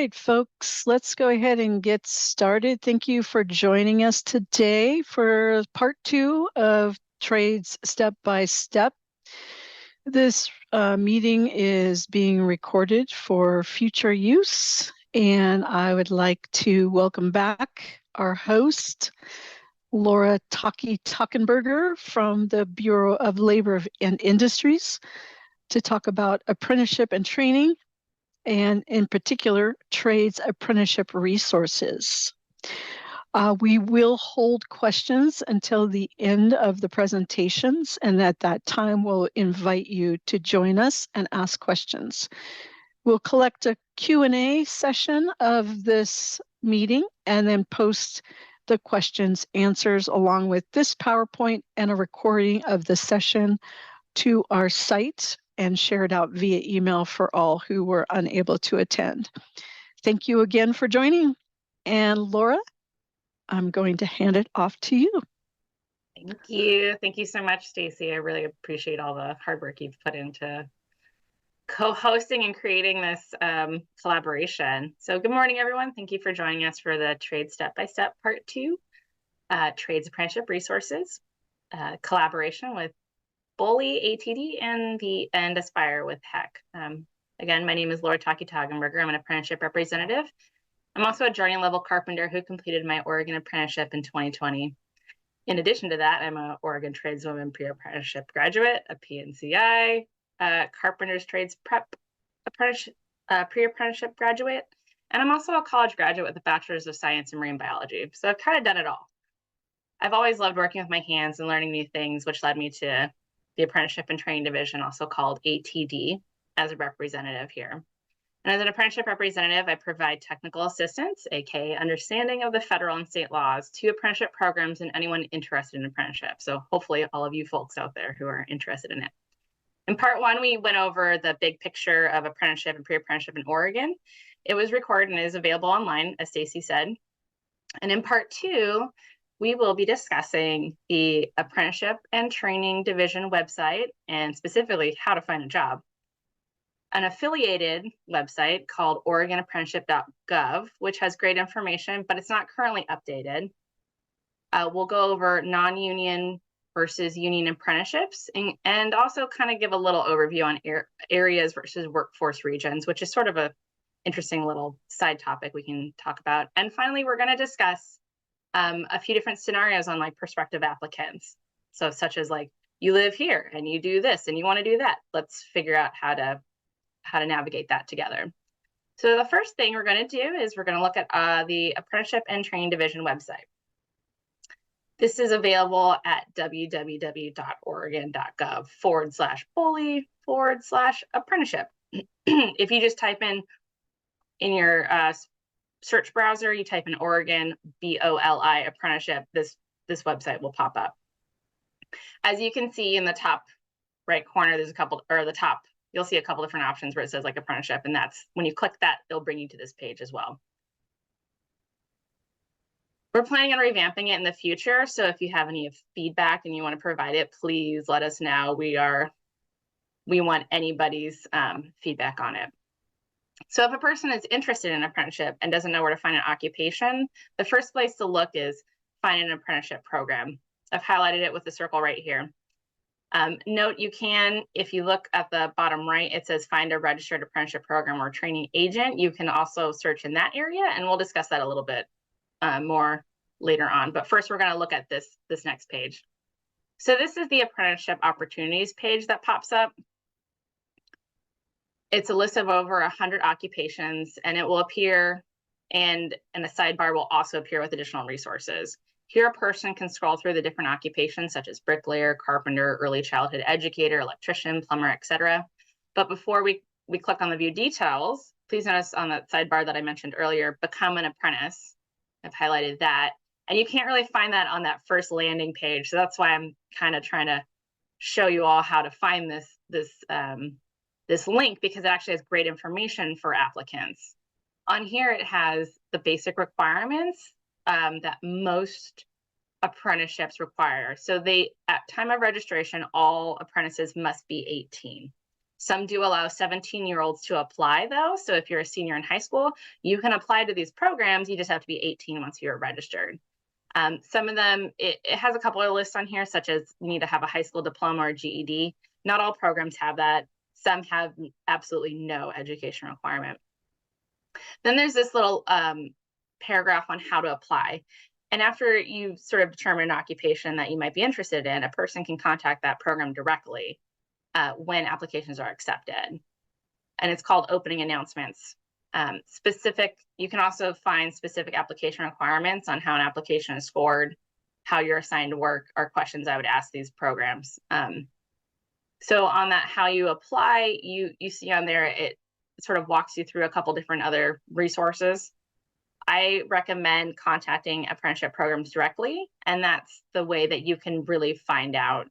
right, folks, let's go ahead and get started. Thank you for joining us today for part 2 of Trades Step by Step. This meeting is being recorded for future use, and I would like to welcome back our host, Laura Tockenberger from the Bureau of Labor and Industries, to talk about apprenticeship and training, and in particular, trades apprenticeship resources. We will hold questions until the end of the presentations, and at that time, we'll invite you to join us and ask questions. We'll collect a Q&A session of this meeting and then post the questions, answers, along with this PowerPoint and a recording of the session to our site and share it out via email for all who were unable to attend. Thank you again for joining. And Laura, I'm going to hand it off to you. Thank you. Thank you so much, Stacy. I really appreciate all the hard work you've put into co-hosting and creating this collaboration. So good morning, everyone. Thank you for joining us for the Trade Step by Step Part 2, Trades Apprenticeship Resources, collaboration with BOLI, ATD, and Aspire with HEC. Again, my name is Laura Tockenberger. I'm an apprenticeship representative. I'm also a journeyman level carpenter who completed my Oregon apprenticeship in 2020. In addition to that, I'm an Oregon Tradeswoman Pre-Apprenticeship graduate, a PNCI, Carpenter's Trades Prep Pre-Apprenticeship graduate, and I'm also a college graduate with a Bachelor's of Science in Marine Biology. So I've kind of done it all. I've always loved working with my hands and learning new things, which led me to the Apprenticeship and Training Division, also called ATD, as a representative here. And as an apprenticeship representative, I provide technical assistance, aka understanding of the federal and state laws, to apprenticeship programs and anyone interested in apprenticeship. So hopefully all of you folks out there who are interested in it. In part 1, we went over the big picture of apprenticeship and pre-apprenticeship in Oregon. It was recorded and is available online, as Stacy said. And in part 2, we will be discussing the Apprenticeship and Training Division website, and specifically how to find a job. An affiliated website called OregonApprenticeship.gov, which has great information, but it's not currently updated. We'll go over non-union versus union apprenticeships, and also kind of give a little overview on areas versus workforce regions, which is sort of a interesting little side topic we can talk about. And finally, we're going to discuss a few different scenarios on like prospective applicants. So such as like, you live here and you do this and you want to do that. Let's figure out how to navigate that together. So the first thing we're going to do is we're going to look at the Apprenticeship and Training Division website. This is available at www.oregon.gov/BOLI/apprenticeship. If you just type in your search browser, you type in Oregon BOLI apprenticeship, this website will pop up. As you can see in the top right corner, there's a couple, or the top, you'll see a couple different options where it says like apprenticeship, and that's when you click that, it'll bring you to this page as well. We're planning on revamping it in the future, so if you have any feedback and you want to provide it, please let us know. We want anybody's feedback on it. So if a person is interested in an apprenticeship and doesn't know where to find an occupation, the first place to look is find an apprenticeship program. I've highlighted it with the circle right here. Note you can, if you look at the bottom right, it says find a registered apprenticeship program or training agent. You can also search in that area, and we'll discuss that a little bit more later on. But first, we're going to look at this next page. So this is the apprenticeship opportunities page that pops up. It's a list of over 100 occupations, and it will appear, and a sidebar will also appear with additional resources. Here, a person can scroll through the different occupations such as bricklayer, carpenter, early childhood educator, electrician, plumber, etc. But before we click on the view details, please notice on that sidebar that I mentioned earlier, become an apprentice. I've highlighted that. And you can't really find that on that first landing page. So that's why I'm kind of trying to show you all how to find this link, because it actually has great information for applicants. On here, it has the basic requirements that most apprenticeships require. So at time of registration, all apprentices must be 18. Some do allow 17-year-olds to apply, though. So if you're a senior in high school, you can apply to these programs. You just have to be 18 once you're registered. Some of them, it has a couple of lists on here, such as you need to have a high school diploma or GED. Not all programs have that. Some have absolutely no education requirement. Then there's this little paragraph on how to apply. And after you sort of determine an occupation that you might be interested in, a person can contact that program directly when applications are accepted. And it's called opening announcements. You can also find specific application requirements on how an application is scored, how you're assigned to work, are questions I would ask these programs. So on that, how you apply, you see on there, it sort of walks you through a couple different other resources. I recommend contacting apprenticeship programs directly, and that's the way that you can really find out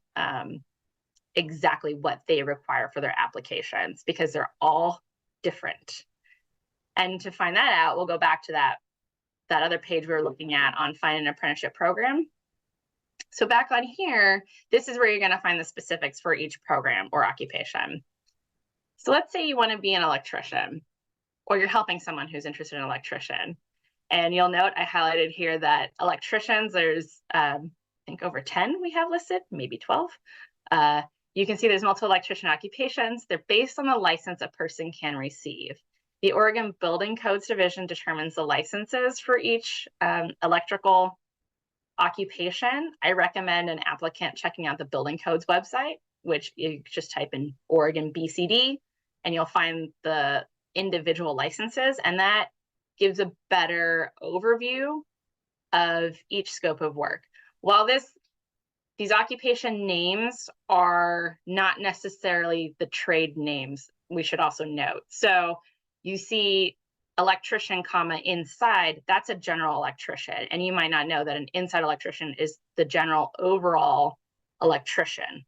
exactly what they require for their applications, because they're all different. And to find that out, we'll go back to that other page we were looking at on find an apprenticeship program. So back on here, this is where you're going to find the specifics for each program or occupation. So let's say you want to be an electrician, or you're helping someone who's interested in an electrician. And you'll note I highlighted here that electricians, there's I think over 10 we have listed, maybe 12. You can see there's multiple electrician occupations. They're based on the license a person can receive. The Oregon Building Codes Division determines the licenses for each electrical occupation. I recommend an applicant checking out the Building Codes website, which you just type in Oregon BCD, and you'll find the individual licenses, and that gives a better overview of each scope of work. While these occupation names are not necessarily the trade names, we should also note. So you see electrician, comma, inside, that's a general electrician. And you might not know that an inside electrician is the general overall electrician.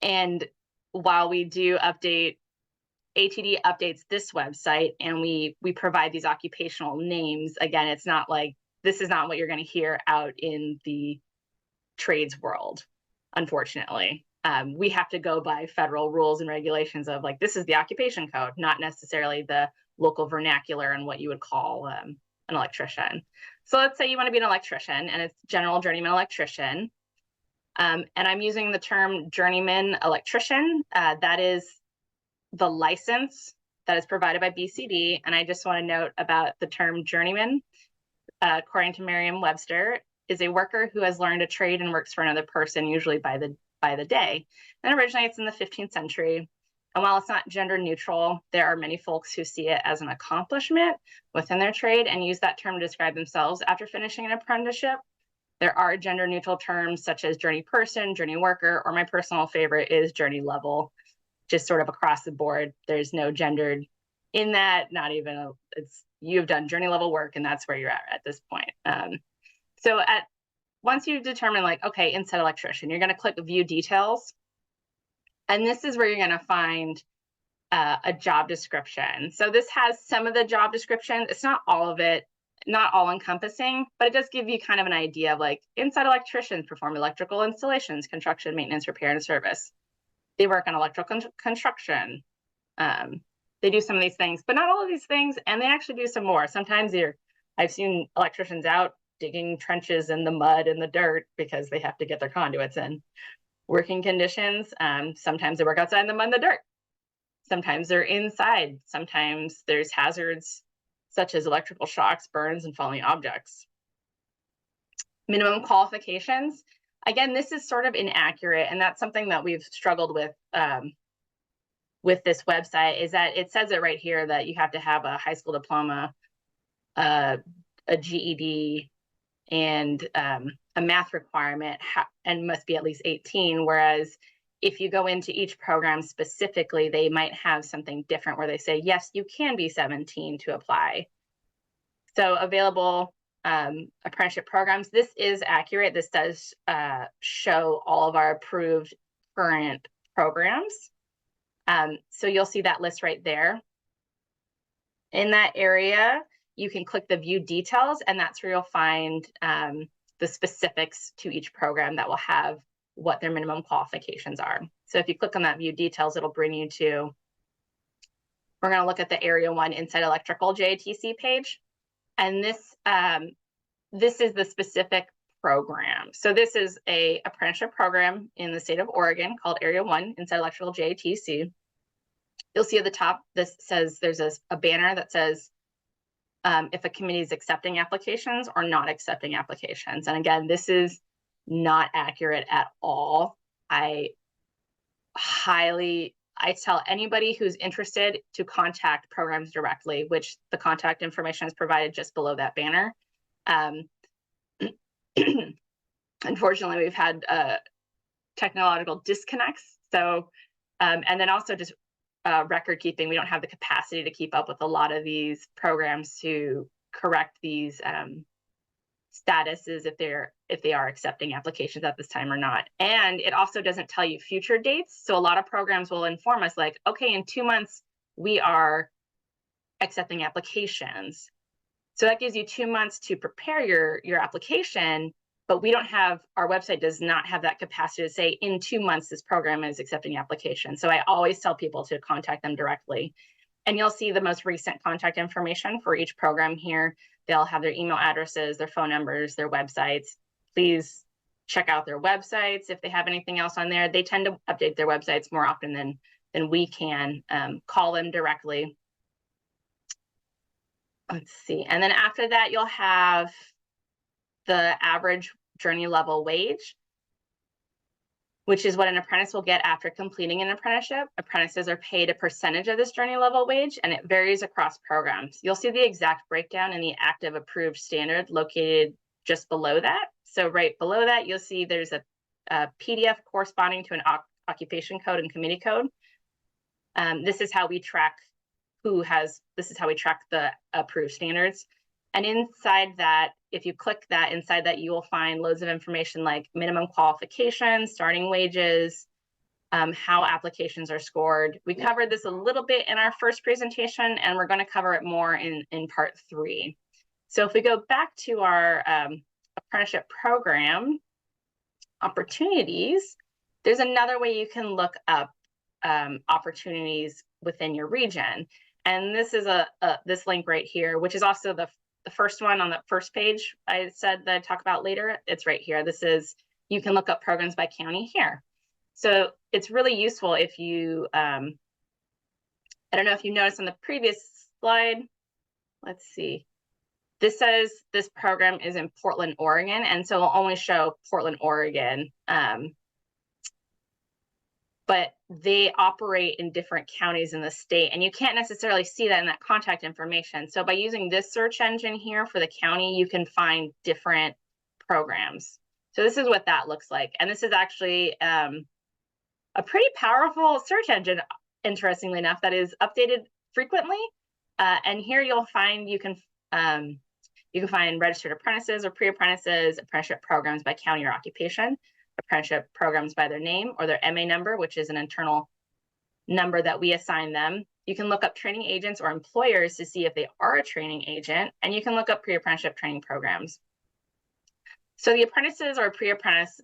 And while we do update, ATD updates this website and we provide these occupational names, again, it's not like, this is not what you're going to hear out in the trades world, unfortunately. We have to go by federal rules and regulations of like, this is the occupation code, not necessarily the local vernacular and what you would call an electrician. So let's say you want to be an electrician and it's general journeyman electrician. And I'm using the term journeyman electrician. That is the license that is provided by BCD. And I just want to note about the term journeyman, according to Merriam-Webster, is a worker who has learned a trade and works for another person, usually by the day. And originates in the 15th century. And while it's not gender neutral, there are many folks who see it as an accomplishment within their trade and use that term to describe themselves after finishing an apprenticeship. There are gender neutral terms such as journey person, journey worker, or my personal favorite is journey level, just sort of across the board. There's no gendered in that, not even, you've done journey level work and that's where you're at this point. So once you determine like, okay, inside electrician, you're going to click view details. And this is where you're going to find a job description. So this has some of the job description. It's not all of it, not all encompassing, but it does give you kind of an idea of like inside electricians perform electrical installations, construction, maintenance, repair, and service. They work on electrical construction. They do some of these things, but not all of these things. And they actually do some more. Sometimes I've seen electricians out digging trenches in the mud and the dirt because they have to get their conduits in. Working conditions, sometimes they work outside in the mud and the dirt. Sometimes they're inside. Sometimes there's hazards such as electrical shocks, burns, and falling objects. Minimum qualifications. Again, this is sort of inaccurate, and that's something that we've struggled with this website, is that it says it right here that you have to have a high school diploma, a GED, and a math requirement, and must be at least 18, whereas if you go into each program specifically, they might have something different where they say, yes, you can be 17 to apply. So available apprenticeship programs, this is accurate. This does show all of our approved current programs. So you'll see that list right there. In that area, you can click the view details, and that's where you'll find the specifics to each program that will have what their minimum qualifications are. So if you click on that view details, it'll bring you to, we're going to look at the Area 1 Inside Electrical JATC page. And this is the specific program. So this is a apprenticeship program in the state of Oregon called Area 1 Inside Electrical JATC. You'll see at the top, this says there's a banner that says if a committee is accepting applications or not accepting applications. And again, this is not accurate at all. I tell anybody who's interested to contact programs directly, which the contact information is provided just below that banner. Unfortunately, we've had technological disconnects. So, and then also just record keeping. We don't have the capacity to keep up with a lot of these programs to correct these statuses if they are accepting applications at this time or not. And it also doesn't tell you future dates. So a lot of programs will inform us like, okay, in 2 months, we are accepting applications. So that gives you 2 months to prepare your application, but we don't have, our website does not have that capacity to say in 2 months, this program is accepting applications. So I always tell people to contact them directly. And you'll see the most recent contact information for each program here. They'll have their email addresses, their phone numbers, their websites. Please check out their websites if they have anything else on there. They tend to update their websites more often than we can. Call them directly. Let's see. And then after that, you'll have the average journey level wage, which is what an apprentice will get after completing an apprenticeship. Apprentices are paid a percentage of this journey level wage, and it varies across programs. You'll see the exact breakdown in the active approved standard located just below that. So right below that, you'll see there's a PDF corresponding to an occupation code and committee code. This is how we track this is how we track the approved standards. And inside that, if you click that, inside that, you will find loads of information like minimum qualifications, starting wages, how applications are scored. We covered this a little bit in our first presentation, and we're going to cover it more in part 3. So if we go back to our apprenticeship program opportunities, there's another way you can look up opportunities within your region. And this is this link right here, which is also the first one on the first page I said that I'd talk about later. It's right here. This is, you can look up programs by county here. So it's really useful if you, I don't know if you noticed on the previous slide, let's see. This says this program is in Portland, Oregon, and so it'll only show Portland, Oregon. But they operate in different counties in the state, and you can't necessarily see that in that contact information. So by using this search engine here for the county, you can find different programs. So this is what that looks like. And this is actually a pretty powerful search engine, interestingly enough, that is updated frequently. And here you'll find, you can find registered apprentices or pre-apprentices, apprenticeship programs by county or occupation, apprenticeship programs by their name or their MA number, which is an internal number that we assign them. You can look up training agents or employers to see if they are a training agent, and you can look up pre-apprenticeship training programs. So the apprentices or pre-apprentice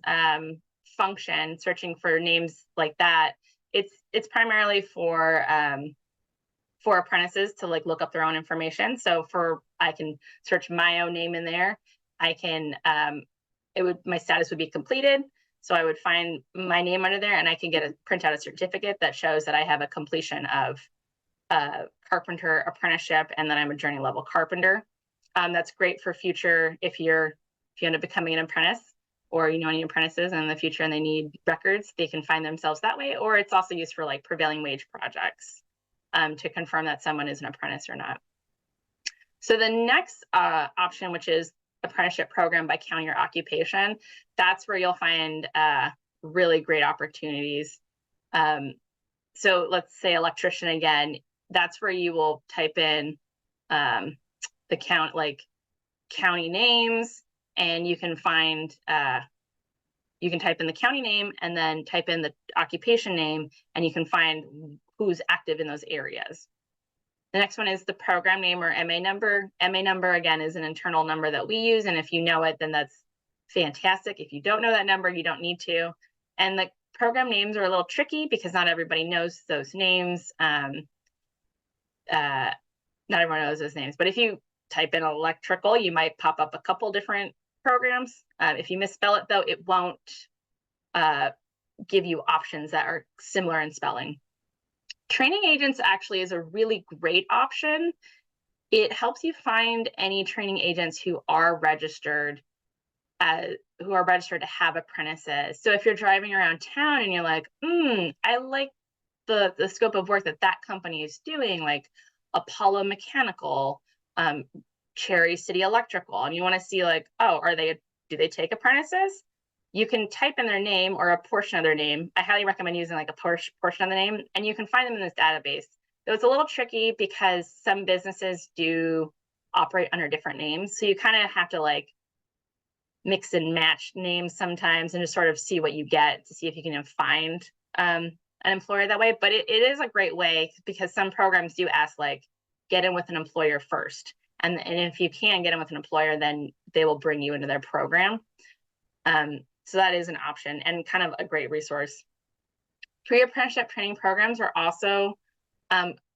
function, searching for names like that, it's primarily for apprentices to like look up their own information. So I can search my own name in there. I can my status would be completed. So I would find my name under there, and I can print out a certificate that shows that I have a completion of carpenter apprenticeship and that I'm a journey level carpenter. That's great for future if you end up becoming an apprentice, or you know any apprentices in the future and they need records, they can find themselves that way. Or it's also used for like prevailing wage projects to confirm that someone is an apprentice or not. So the next option, which is apprenticeship program by county or occupation, that's where you'll find really great opportunities. So let's say electrician again, that's where you will type in the county names, and you can find you can type in the county name and then type in the occupation name, and you can find who's active in those areas. The next one is the program name or MA number. MA number, again, is an internal number that we use, and if you know it, then that's fantastic. If you don't know that number, you don't need to. And the program names are a little tricky because not everybody knows those names. Not everyone knows those names, but if you type in electrical, you might pop up a couple different programs. If you misspell it, though, it won't give you options that are similar in spelling. Training agents actually is a really great option. It helps you find any training agents who are registered to have apprentices. So if you're driving around town and you're like, I like the scope of work that that company is doing, like Apollo Mechanical, Cherry City Electrical, and you want to see like, oh, do they take apprentices? You can type in their name or a portion of their name. I highly recommend using like a portion of the name, and you can find them in this database. So it's a little tricky because some businesses do operate under different names. So you kind of have to like mix and match names sometimes and just sort of see what you get to see if you can find an employer that way. But it is a great way because some programs do ask like, get in with an employer first. And if you can get in with an employer, then they will bring you into their program. So that is an option and kind of a great resource. Pre-apprenticeship training programs are also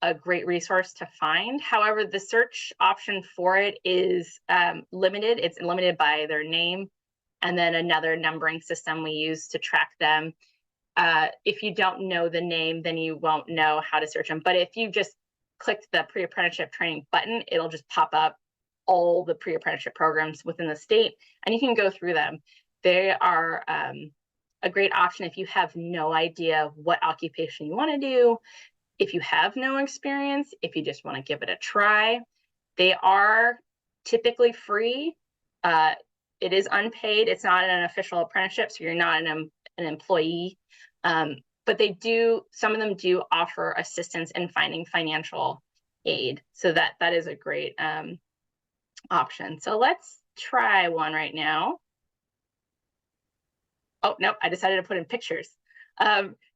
a great resource to find. However, the search option for it is limited. It's limited by their name and then another numbering system we use to track them. If you don't know the name, then you won't know how to search them. But if you just click the pre-apprenticeship training button, it'll just pop up all the pre-apprenticeship programs within the state, and you can go through them. They are a great option if you have no idea what occupation you want to do, if you have no experience, if you just want to give it a try. They are typically free. It is unpaid. It's not an official apprenticeship, so you're not an employee. But some of them do offer assistance in finding financial aid. So that is a great option. So let's try one right now. Oh, nope, I decided to put in pictures.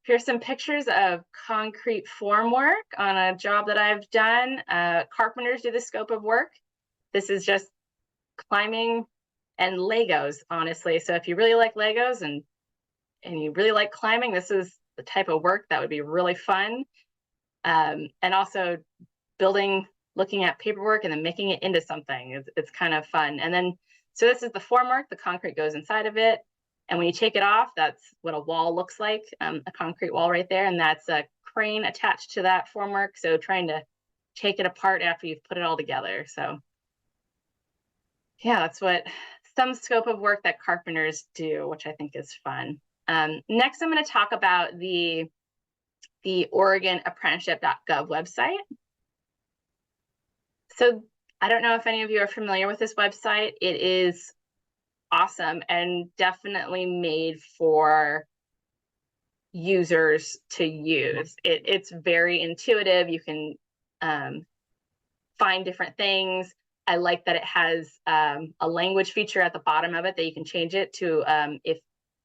Here's some pictures of concrete formwork on a job that I've done. Carpenters do the scope of work. This is just climbing and Legos, honestly. So if you really like Legos and you really like climbing, this is the type of work that would be really fun. And also building, looking at paperwork and then making it into something. It's kind of fun. And then, so this is the formwork, the concrete goes inside of it. And when you take it off, that's what a wall looks like, a concrete wall right there. And that's a crane attached to that formwork. So trying to take it apart after you've put it all together. So yeah, that's what some scope of work that carpenters do, which I think is fun. Next, I'm going to talk about the Oregon apprenticeship.gov website. So I don't know if any of you are familiar with this website. It is awesome and definitely made for users to use. It's very intuitive. You can find different things. I like that it has a language feature at the bottom of it that you can change it to, if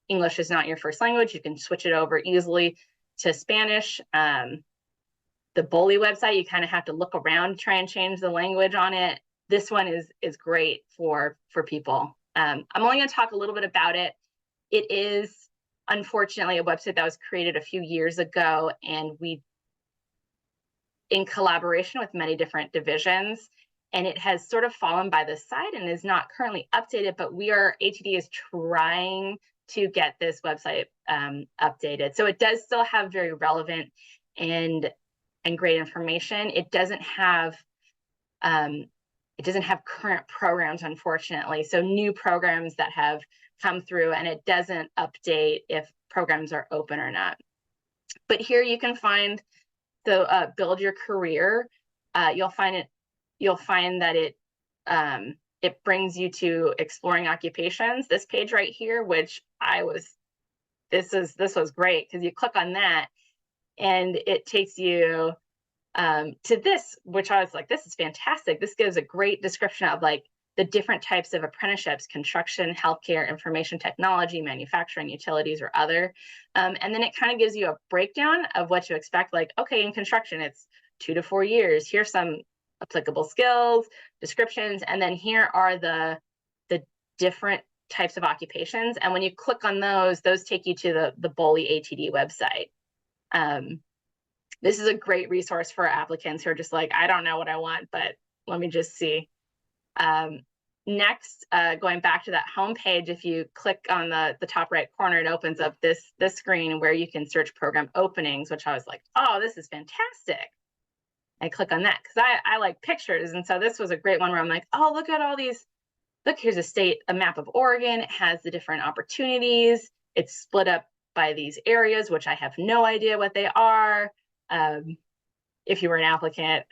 English is not your first language, you can switch it over easily to Spanish. The BOLI website, you kind of have to look around to try and change the language on it. This one is great for people. I'm only going to talk a little bit about it. It is unfortunately a website that was created a few years ago, and in collaboration with many different divisions, and it has sort of fallen by the side and is not currently updated, but ATD is trying to get this website updated. So it does still have very relevant and great information. It doesn't have current programs, unfortunately. So new programs that have come through, and it doesn't update if programs are open or not. But here you can find the build your career. You'll find that it brings you to exploring occupations. This page right here, which this was great because you click on that and it takes you to this, which I was like, this is fantastic. This gives a great description of like the different types of apprenticeships: construction, healthcare, information technology, manufacturing, utilities, or other. And then it kind of gives you a breakdown of what to expect. Like, okay, in construction, it's 2 to 4 years. Here's some applicable skills, descriptions, and then here are the different types of occupations. And when you click on those take you to the BOLI ATD website. This is a great resource for applicants who are just like, I don't know what I want, but let me just see. Next, going back to that home page, if you click on the top right corner, it opens up this screen where you can search program openings, which I was like, oh, this is fantastic. I click on that because I like pictures. And so this was a great one where I'm like, oh, look at all these. Look, here's a map of Oregon. It has the different opportunities. It's split up by these areas, which I have no idea what they are. If you were an applicant,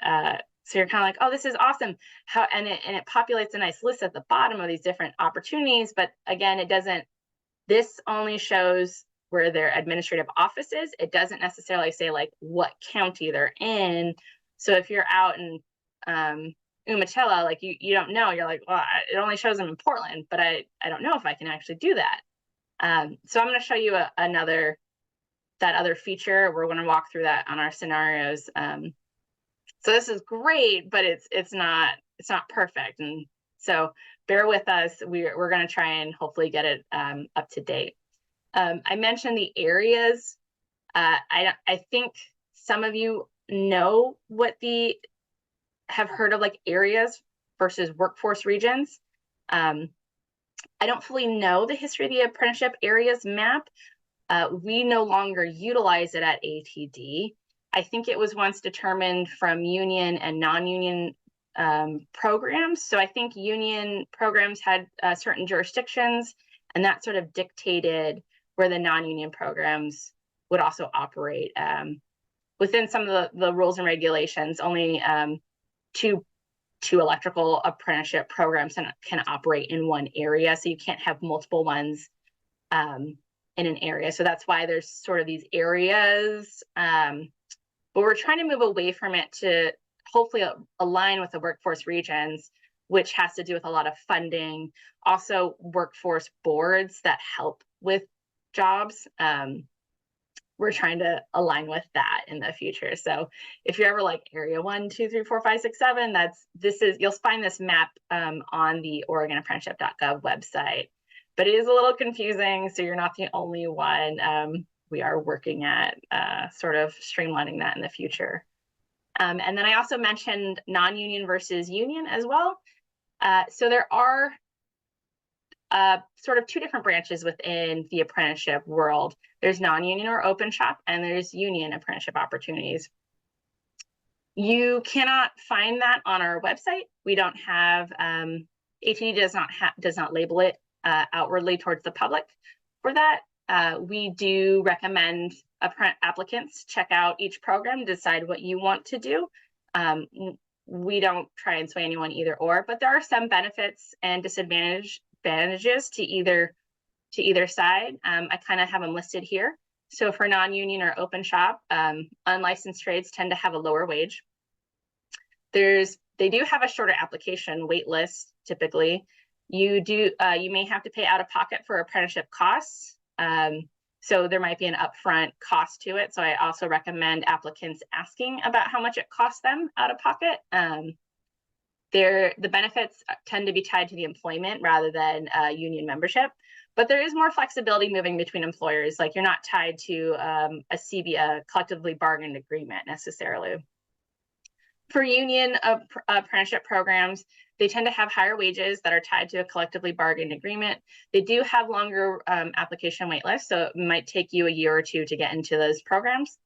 so you're kind of like, oh, this is awesome. And it populates a nice list at the bottom of these different opportunities. But again, this only shows where their administrative office is. It doesn't necessarily say like what county they're in. So if you're out in Umatilla, like you don't know, you're like, well, it only shows them in Portland, but I don't know if I can actually do that. So I'm going to show you that other feature. We're going to walk through that on our scenarios. So this is great, but it's not perfect, and so bear with us. We're going to try and hopefully get it up to date. I mentioned the areas. I think some of you know have heard of like areas versus workforce regions. I don't fully know the history of the apprenticeship areas map. We no longer utilize it at ATD. I think it was once determined from union and non-union programs. So I think union programs had certain jurisdictions, and that sort of dictated where the non-union programs would also operate. Within some of the rules and regulations, only two electrical apprenticeship programs can operate in one area. So you can't have multiple ones in an area. So that's why there's sort of these areas. But we're trying to move away from it to hopefully align with the workforce regions, which has to do with a lot of funding, also workforce boards that help with jobs. We're trying to align with that in the future. So if you're ever like area 1, 2, 3, 4, 5, 6, 7, you'll find this map on the OregonApprenticeship.gov website. But it is a little confusing, so you're not the only one. We are working at sort of streamlining that in the future. And then I also mentioned non-union versus union as well. So there are sort of two different branches within the apprenticeship world. There's non-union or open shop, and there's union apprenticeship opportunities. You cannot find that on our website. We don't have, ATD does not label it outwardly towards the public for that. We do recommend applicants check out each program, decide what you want to do. We don't try and sway anyone either or, but there are some benefits and disadvantages to either side. I kind of have them listed here. So for non-union or open shop, unlicensed trades tend to have a lower wage. They do have a shorter application wait list typically. You may have to pay out of pocket for apprenticeship costs. So there might be an upfront cost to it. So I also recommend applicants asking about how much it costs them out of pocket. The benefits tend to be tied to the employment rather than union membership, but there is more flexibility moving between employers. Like you're not tied to a collectively bargained agreement necessarily. For union apprenticeship programs, they tend to have higher wages that are tied to a collectively bargained agreement. They do have longer application wait lists, so it might take you a year or two to get into those programs.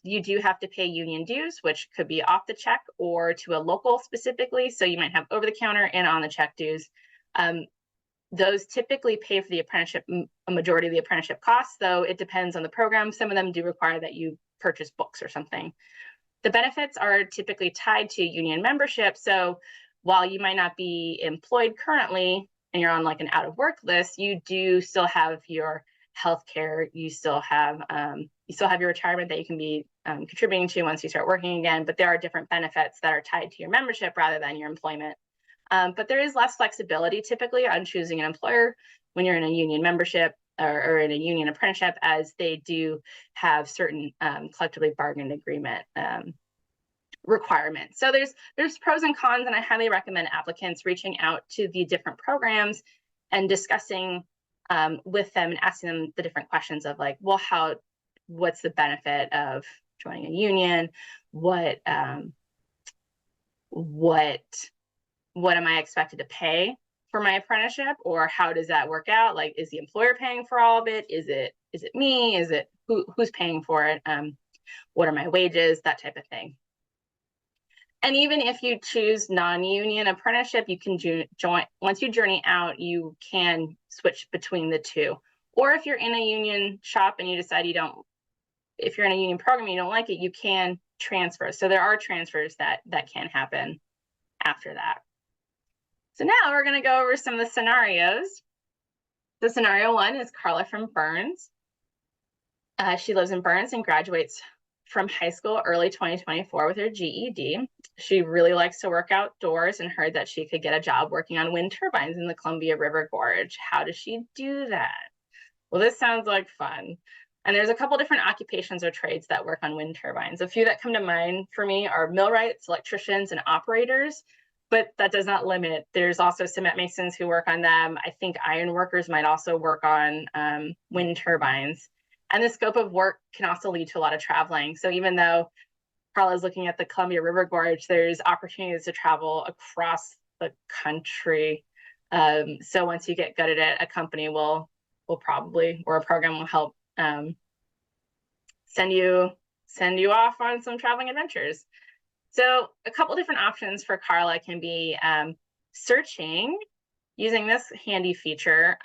You do have to pay union dues, which could be off the check or to a local specifically. So you might have over the counter and on the check dues. Those typically pay for the apprenticeship, a majority of the apprenticeship costs, though it depends on the program. Some of them do require that you purchase books or something. The benefits are typically tied to union membership. So while you might not be employed currently and you're on like an out of work list, you do still have your healthcare. You still have your retirement that you can be contributing to once you start working again. But there are different benefits that are tied to your membership rather than your employment. But there is less flexibility typically on choosing an employer when you're in a union membership or in a union apprenticeship, as they do have certain collectively bargained agreement requirements. So there's pros and cons, and I highly recommend applicants reaching out to the different programs and discussing with them and asking them the different questions of like, well, what's the benefit of joining a union? What am I expected to pay for my apprenticeship, or how does that work out? Like, is the employer paying for all of it? Is it me? Is it who's paying for it? What are my wages? That type of thing. And even if you choose non-union apprenticeship, you can join. Once you journey out, you can switch between the two. Or if you're in a union shop and you decide if you're in a union program and you don't like it, you can transfer. So there are transfers that can happen after that. So now we're going to go over some of the scenarios. So scenario 1 is Carla from Burns. She lives in Burns and graduates from high school early 2024 with her GED. She really likes to work outdoors and heard that she could get a job working on wind turbines in the Columbia River Gorge. How does she do that? Well, this sounds like fun. And there's a couple different occupations or trades that work on wind turbines. A few that come to mind for me are millwrights, electricians, and operators, but that does not limit. There's also cement masons who work on them. I think iron workers might also work on wind turbines. And the scope of work can also lead to a lot of traveling. So even though Carla is looking at the Columbia River Gorge, there's opportunities to travel across the country. So once you get good at it, a company will probably, or a program will help send you off on some traveling adventures. So a couple different options for Carla can be searching using this handy feature,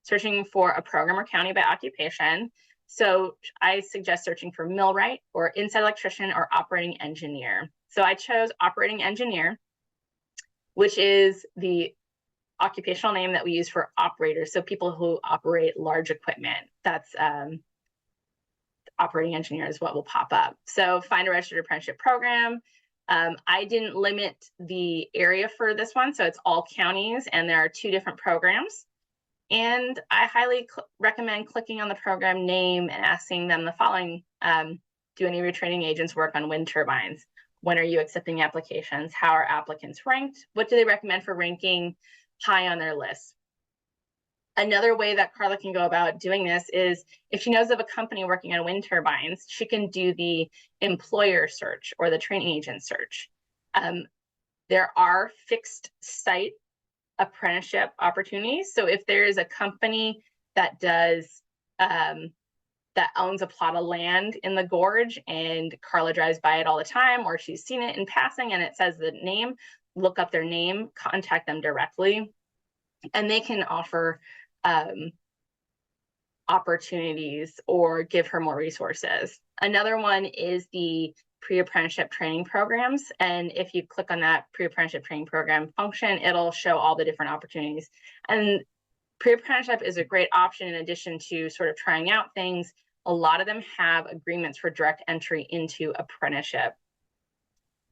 searching for a program or county by occupation. So I suggest searching for millwright or inside electrician or operating engineer. So I chose operating engineer, which is the occupational name that we use for operators. So people who operate large equipment. That's operating engineer is what will pop up. So find a registered apprenticeship program. I didn't limit the area for this one, so it's all counties, and there are 2 different programs. And I highly recommend clicking on the program name and asking them the following. Do any of your training agents work on wind turbines? When are you accepting applications? How are applicants ranked? What do they recommend for ranking high on their list? Another way that Carla can go about doing this is if she knows of a company working on wind turbines, she can do the employer search or the training agent search. There are fixed site apprenticeship opportunities. So if there is a company that does that owns a plot of land in the gorge and Carla drives by it all the time, or she's seen it in passing and it says the name, look up their name, contact them directly, and they can offer opportunities or give her more resources. Another one is the pre-apprenticeship training programs. And if you click on that pre-apprenticeship training program function, it'll show all the different opportunities. And pre-apprenticeship is a great option in addition to sort of trying out things. A lot of them have agreements for direct entry into apprenticeship.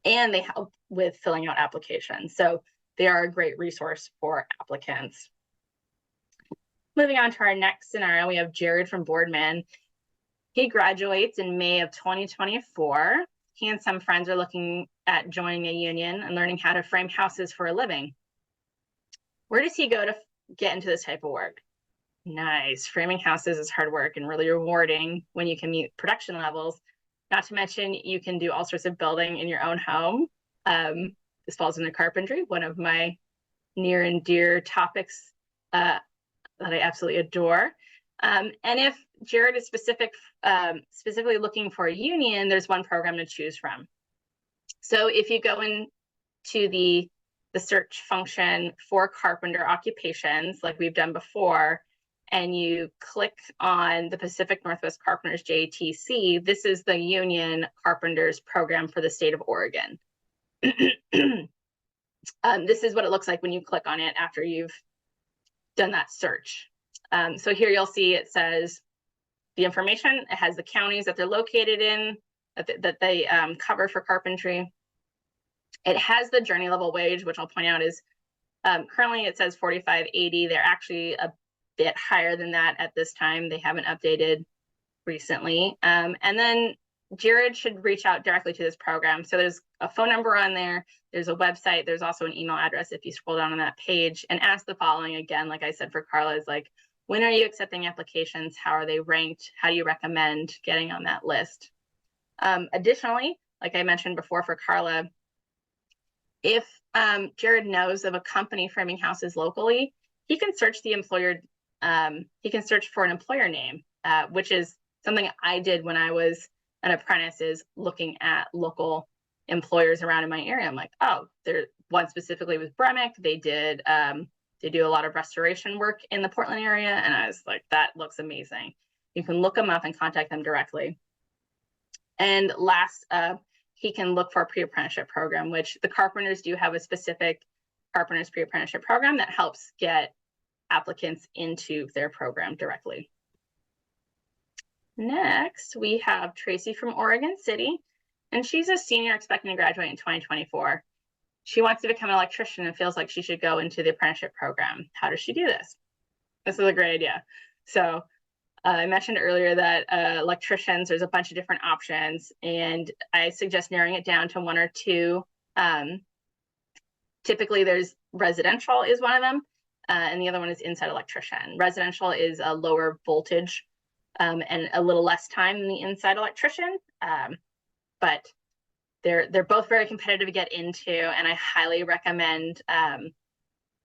And they help with filling out applications. So they are a great resource for applicants. Moving on to our next scenario, we have Jared from Boardman. He graduates in May of 2024. He and some friends are looking at joining a union and learning how to frame houses for a living. Where does he go to get into this type of work? Nice. Framing houses is hard work and really rewarding when you can meet production levels. Not to mention, you can do all sorts of building in your own home. This falls into carpentry, one of my near and dear topics that I absolutely adore. And if Jared is specifically looking for a union, there's one program to choose from. So if you go into the search function for carpenter occupations, like we've done before, and you click on the Pacific Northwest Carpenters JTC, this is the union carpenters program for the state of Oregon. This is what it looks like when you click on it after you've done that search. So here you'll see it says the information. It has the counties that they're located in, that they cover for carpentry. It has the journey level wage, which I'll point out is currently it says $45.80. They're actually a bit higher than that at this time. They haven't updated recently. And then Jared should reach out directly to this program. So there's a phone number on there. There's a website. There's also an email address if you scroll down on that page, and ask the following again, like I said for Carla, is like, when are you accepting applications? How are they ranked? How do you recommend getting on that list? Additionally, like I mentioned before for Carla, if Jared knows of a company framing houses locally, he can search the employer, he can search for an employer name, which is something I did when I was an apprentice, is looking at local employers around in my area. I'm like, oh, there's one specifically with Bremick. They do a lot of restoration work in the Portland area. And I was like, that looks amazing. You can look them up and contact them directly. And last, he can look for a pre-apprenticeship program, which the carpenters do have a specific carpenters pre-apprenticeship program that helps get applicants into their program directly. Next, we have Tracy from Oregon City, and she's a senior expecting to graduate in 2024. She wants to become an electrician and feels like she should go into the apprenticeship program. How does she do this? This is a great idea. So I mentioned earlier that electricians, there's a bunch of different options, and I suggest narrowing it down to one or two. Typically there's residential is one of them, and the other one is inside electrician. Residential is a lower voltage and a little less time than the inside electrician, but they're both very competitive to get into, and I highly recommend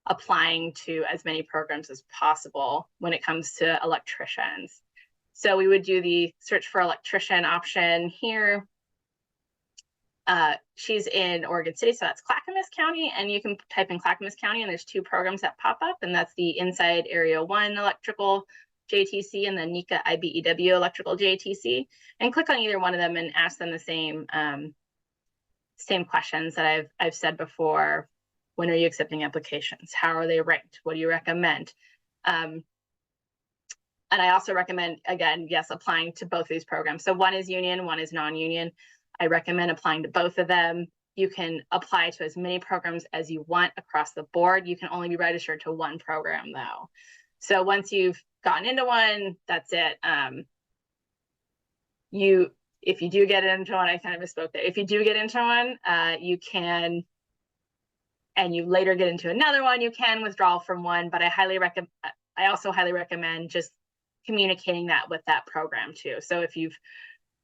applying to as many programs as possible when it comes to electricians. So we would do the search for electrician option here. She's in Oregon City, so that's Clackamas County, and you can type in Clackamas County and there's two programs that pop up, and that's the Inside Area 1 Electrical JTC and the NECA IBEW Electrical JTC, and click on either one of them and ask them the same questions that I've said before. When are you accepting applications? How are they ranked? What do you recommend? And I also recommend, again, yes, applying to both of these programs. So one is union, one is non-union. I recommend applying to both of them. You can apply to as many programs as you want across the board. You can only be registered to one program though. So once you've gotten into one, that's it. If you do get into one, I kind of misspoke there. If you do get into one, you can, and you later get into another one, you can withdraw from one, but I also highly recommend just communicating that with that program too. So if you've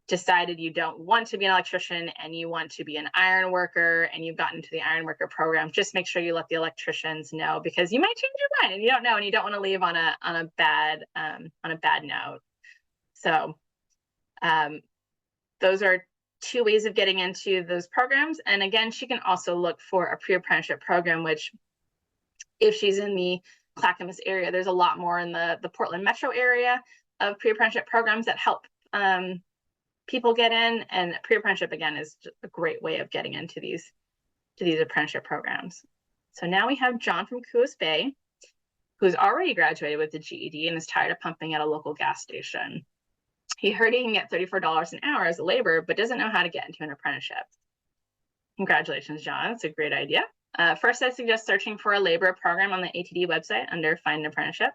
decided you don't want to be an electrician and you want to be an iron worker and you've gotten into the iron worker program, just make sure you let the electricians know, because you might change your mind and you don't know, and you don't want to leave on a bad note. So those are two ways of getting into those programs. And again, she can also look for a pre-apprenticeship program, which if she's in the Clackamas area, there's a lot more in the Portland metro area of pre-apprenticeship programs that help people get in. And pre-apprenticeship, again, is just a great way of getting into these apprenticeship programs. So now we have John from Coos Bay, who's already graduated with the GED and is tired of pumping at a local gas station. He heard he can get $34 an hour as a laborer, but doesn't know how to get into an apprenticeship. Congratulations, John. It's a great idea. First, I suggest searching for a laborer program on the ATD website under Find an Apprenticeship.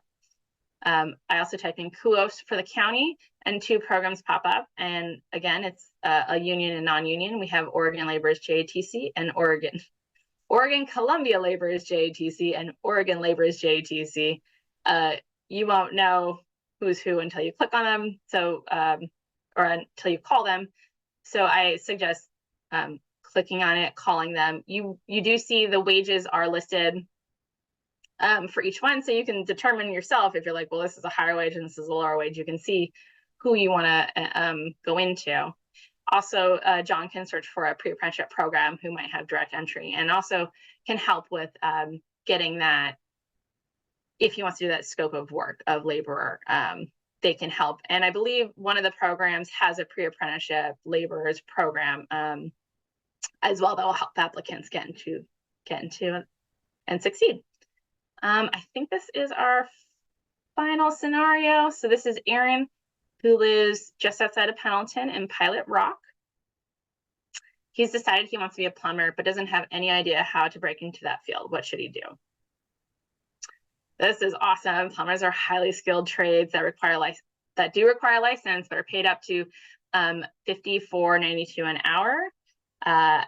I also type in CUOS for the county, and two programs pop up. And again, it's a union and non-union. We have Oregon Laborers JATC and Oregon Columbia Laborers JATC and Oregon Laborers JATC. You won't know who's who until you click on them, so or until you call them. So I suggest clicking on it, calling them. You do see the wages are listed for each one, so you can determine yourself if you're like, well, this is a higher wage and this is a lower wage. You can see who you want to go into. Also, John can search for a pre-apprenticeship program who might have direct entry, and also can help with getting that. If he wants to do that scope of work of laborer, they can help. And I believe one of the programs has a pre-apprenticeship laborers program as well that will help applicants get into and succeed. I think this is our final scenario. So this is Aaron, who lives just outside of Pendleton in Pilot Rock. He's decided he wants to be a plumber, but doesn't have any idea how to break into that field. What should he do? This is awesome. Plumbers are highly skilled trades that do require license, but are paid up to $54.92 an hour.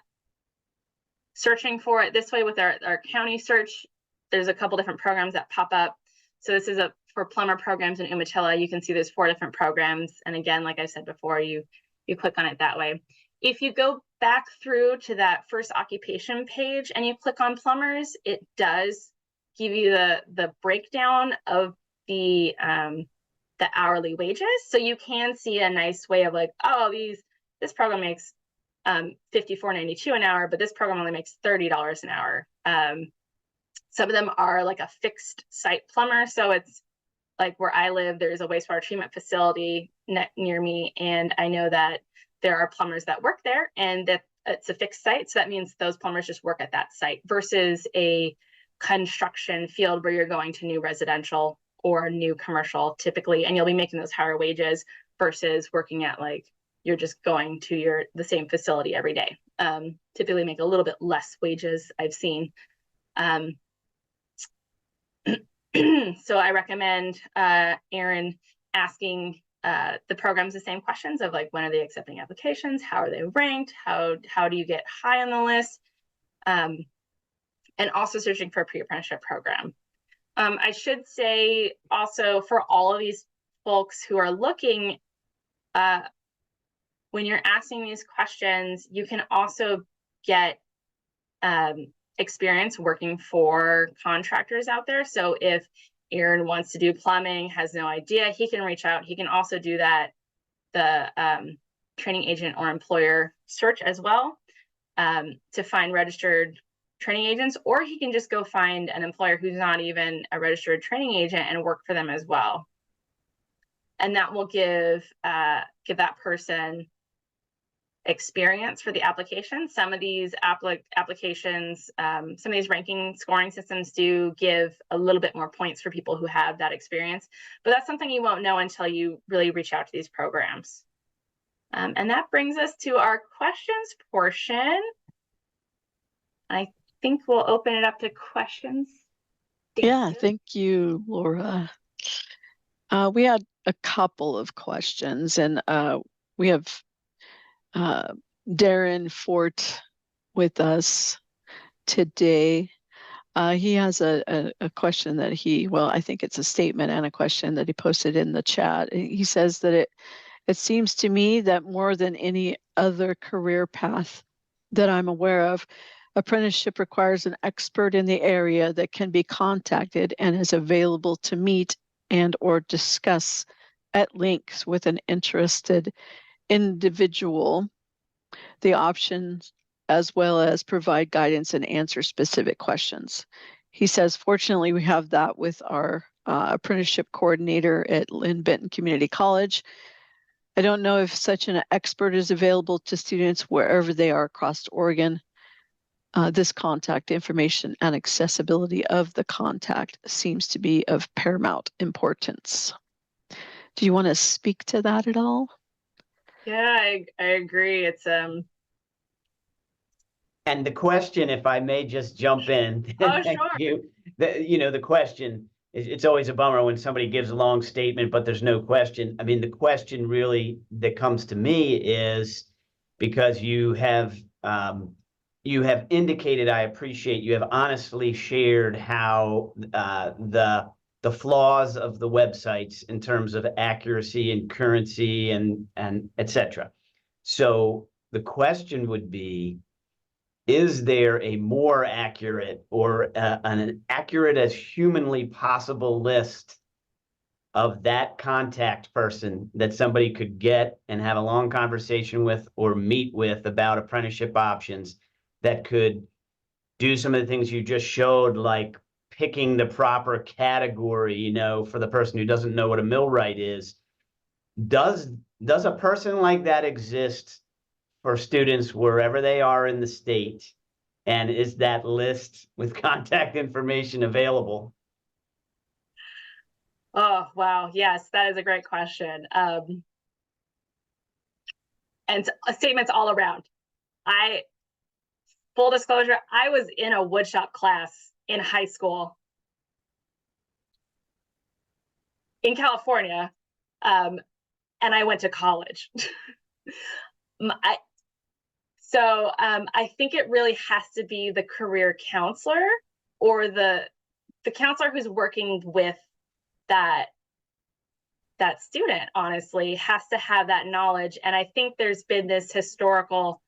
Searching for it this way with our county search, there's a couple different programs that pop up. So this is for plumber programs in Umatilla. You can see there's 4 different programs. And again, like I said before, you click on it that way. If you go back through to that first occupation page and you click on plumbers, it does give you the breakdown of the hourly wages. So you can see a nice way of like, oh, this program makes $54.92 an hour, but this program only makes $30 an hour. Some of them are like a fixed site plumber. So it's like where I live, there's a wastewater treatment facility near me. And I know that there are plumbers that work there and that it's a fixed site. So that means those plumbers just work at that site versus a construction field where you're going to new residential or new commercial typically, and you'll be making those higher wages versus working at like, you're just going to the same facility every day. Typically make a little bit less wages I've seen. So I recommend Aaron asking the programs the same questions of like, when are they accepting applications? How are they ranked? How do you get high on the list? And also searching for a pre-apprenticeship program. I should say also for all of these folks who are looking, when you're asking these questions, you can also get experience working for contractors out there. So if Aaron wants to do plumbing, has no idea, he can reach out. He can also do that, the training agent or employer search as well, to find registered training agents, or he can just go find an employer who's not even a registered training agent and work for them as well. And that will give that person experience for the application. Some of these applications, some of these ranking scoring systems do give a little bit more points for people who have that experience, but that's something you won't know until you really reach out to these programs. And that brings us to our questions portion. I think we'll open it up to questions. Thank you, Laura. We had a couple of questions, and we have Darren Fort with us today. He has a question that I think it's a statement and a question that he posted in the chat. He says that it seems to me that more than any other career path that I'm aware of, apprenticeship requires an expert in the area that can be contacted and is available to meet and or discuss at length with an interested individual the options, as well as provide guidance and answer specific questions. He says, fortunately, we have that with our apprenticeship coordinator at Lynn Benton Community College. I don't know if such an expert is available to students wherever they are across Oregon. This contact information and accessibility of the contact seems to be of paramount importance. Do you want to speak to that at all? Yeah, I agree. It's And the question, if I may just jump in. Oh, thank sure. you. The question it's always a bummer when somebody gives a long statement, but there's no question. I mean, the question really that comes to me is because you have indicated, I appreciate, you have honestly shared how the flaws of the websites in terms of accuracy and currency and et cetera. So the question would be, is there a more accurate or an accurate as humanly possible list of that contact person that somebody could get and have a long conversation with or meet with about apprenticeship options that could do some of the things you just showed, like picking the proper category, for the person who doesn't know what a millwright is? Does a person like that exist for students wherever they are in the state? And is that list with contact information available? Oh, wow. Yes, that is a great question. And statements all around. Full disclosure, I was in a woodshop class in high school in California, and I went to college. I think it really has to be the career counselor or the counselor who's working with that student, honestly, has to have that knowledge. And I think there's been this historical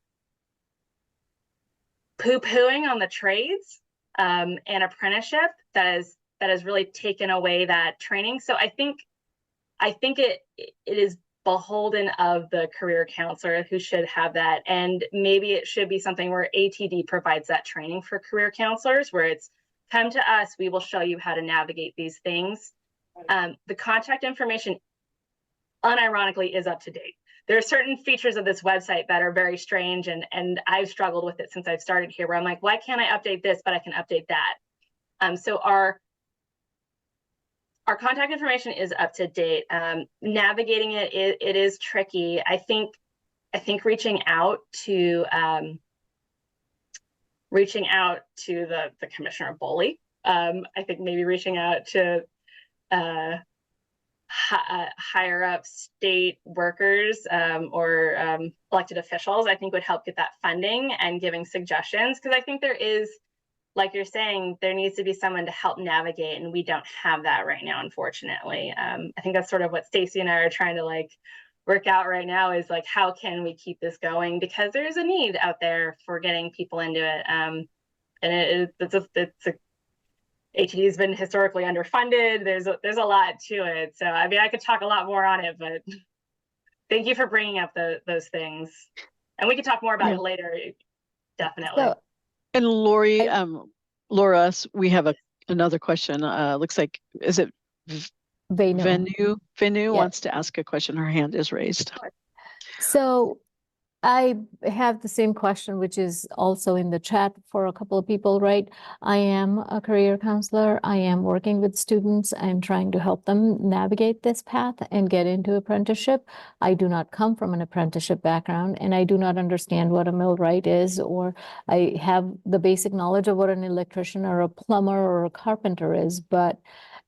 poo-pooing on the trades and apprenticeship that has really taken away that training. So I think it is beholden of the career counselor who should have that. And maybe it should be something where ATD provides that training for career counselors, where it's come to us, we will show you how to navigate these things. The contact information, unironically, is up to date. There are certain features of this website that are very strange, and I've struggled with it since I've started here, where I'm like, why can't I update this, but I can update that? So our contact information is up to date. Navigating it is tricky. I think reaching out to the commissioner of Bully. I think maybe reaching out to higher up state workers or elected officials, I think would help get that funding and giving suggestions, because I think there is, like you're saying, there needs to be someone to help navigate, and we don't have that right now, unfortunately. I think that's sort of what Stacy and I are trying to like work out right now, is like, how can we keep this going, because there's a need out there for getting people into it. And ATD has been historically underfunded. There's a lot to it. So I mean, I could talk a lot more on it, but thank you for bringing up those things, and we can talk more about it later. Definitely. So, And Lori, Laura, we have another question. Looks like, is it Venu. Venu Yes. wants to ask a question. Her hand is raised. So I have the same question, which is also in the chat for a couple of people, right? I am a career counselor. I am working with students. I'm trying to help them navigate this path and get into apprenticeship. I do not come from an apprenticeship background, and I do not understand what a millwright is, or I have the basic knowledge of what an electrician or a plumber or a carpenter is. But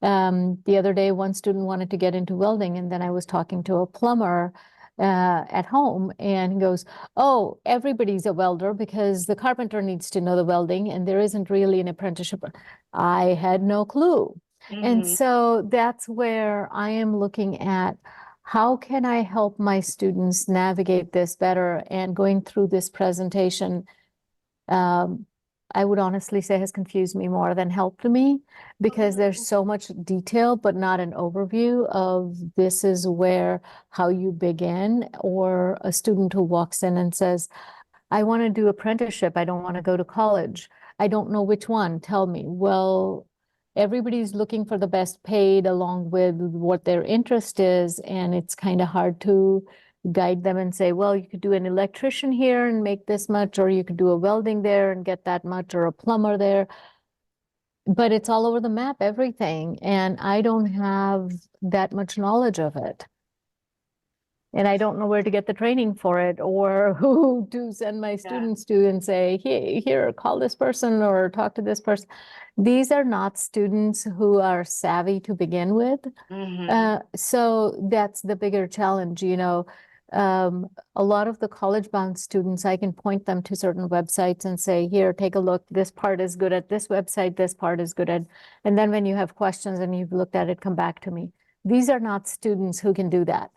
the other day, one student wanted to get into welding, and then I was talking to a plumber at home, and he goes, oh, everybody's a welder because the carpenter needs to know the welding, and there isn't really an apprenticeship. I had no clue. And so that's where I am looking at, how can I help my students navigate this better? And going through this presentation, I would honestly say has confused me more than helped me, because there's so much detail, but not an overview of this is where, how you begin, or a student who walks in and says, I want to do apprenticeship. I don't want to go to college. I don't know which one. Tell me. Well, everybody's looking for the best paid along with what their interest is. And it's kind of hard to guide them and say, well, you could do an electrician here and make this much, or you could do a welding there and get that much, or a plumber there. But it's all over the map, everything. And I don't have that much knowledge of it. And I don't know where to get the training for it, or who to send my students to and say, hey, here, call this person or talk to this person. These are not students who are savvy to begin with. So that's the bigger challenge, you know. A lot of the college-bound students, I can point them to certain websites and say, here, take a look. This part is good at this website. This part is good at, and then when you have questions and you've looked at it, come back to me. These are not students who can do that.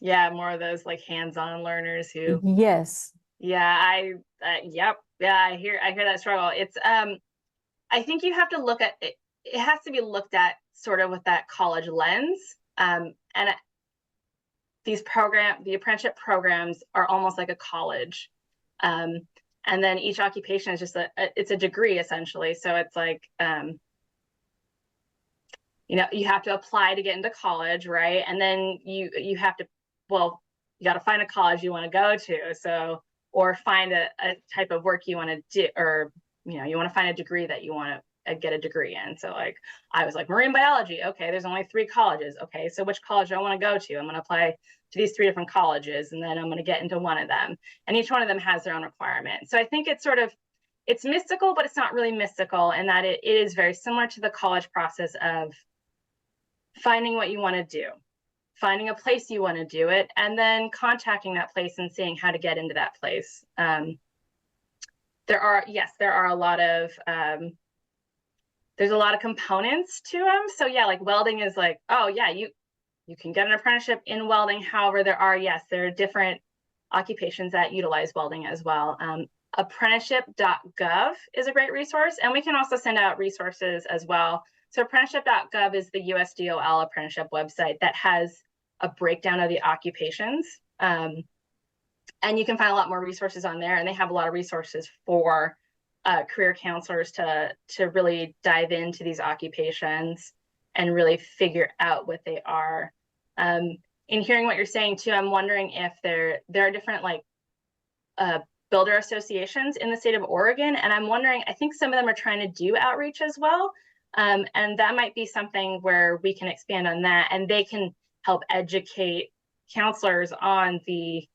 Yeah, more of those like hands-on learners who. Yes. Yeah, yep. Yeah, I hear that struggle. It's I think you have to look at it. It has to be looked at sort of with that college lens. And the apprenticeship programs are almost like a college. And then each occupation is just it's a degree essentially. So it's like, you know, you have to apply to get into college, right? And then you have to, well, you got to find a college you want to go to. So, or find a type of work you want to do, or, you know, you want to find a degree that you want to get a degree in. So like, I was like, marine biology. Okay, there's only 3 colleges. Okay, so which college do I want to go to? I'm going to apply to these 3 different colleges, and then I'm going to get into one of them. And each one of them has their own requirement. So I think it's sort of, it's mystical, but it's not really mystical, in that it is very similar to the college process of finding what you want to do. finding a place you want to do it, and then contacting that place and seeing how to get into that place. There are a lot of there's a lot of components to them. So yeah, like welding is like, oh yeah, you can get an apprenticeship in welding. However, there are different occupations that utilize welding as well. Apprenticeship.gov is a great resource, and we can also send out resources as well. So apprenticeship.gov is the USDOL apprenticeship website that has a breakdown of the occupations. And you can find a lot more resources on there, and they have a lot of resources for career counselors to really dive into these occupations and really figure out what they are. In hearing what you're saying too, I'm wondering if there are different like builder associations in the state of Oregon, and I'm wondering, I think some of them are trying to do outreach as well, and that might be something where we can expand on that, and they can help educate counselors on the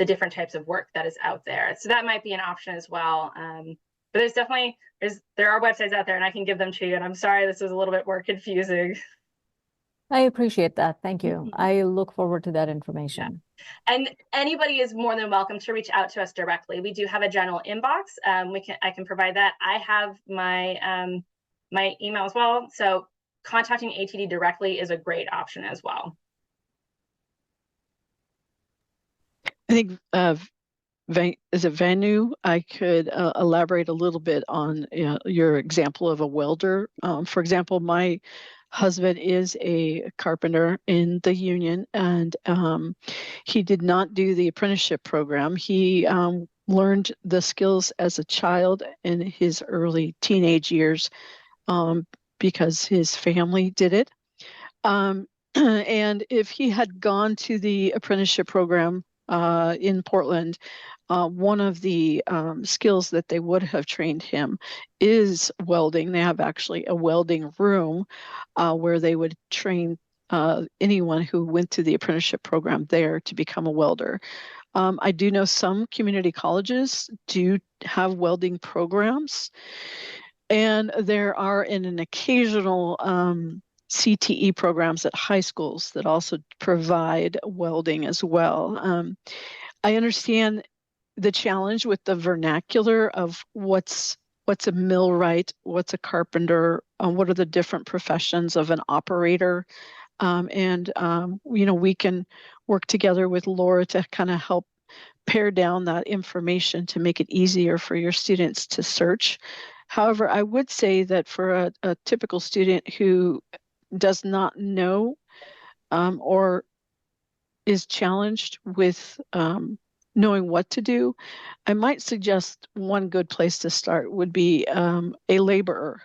different types of work that is out there. So that might be an option as well. But there are websites out there, and I can give them to you. And I'm sorry, this was a little bit more confusing. I appreciate that. Thank you. I look forward to that information. Yeah. And anybody is more than welcome to reach out to us directly. We do have a general inbox. I can provide that. I have my my email as well. So contacting ATD directly is a great option as well. I think is it Vanu? I could elaborate a little bit on your example of a welder. For example, my husband is a carpenter in the union, and he did not do the apprenticeship program. He learned the skills as a child in his early teenage years because his family did it. And if he had gone to the apprenticeship program in Portland, one of the skills that they would have trained him is welding. They have actually a welding room where they would train anyone who went to the apprenticeship program there to become a welder. I do know some community colleges do have welding programs, and there are an occasional CTE programs at high schools that also provide welding as well. I understand the challenge with the vernacular of what's a millwright, what's a carpenter, what are the different professions of an operator, and we can work together with Laura to kind of help pare down that information to make it easier for your students to search. However, I would say that for a typical student who does not know or is challenged with knowing what to do, I might suggest one good place to start would be a laborer.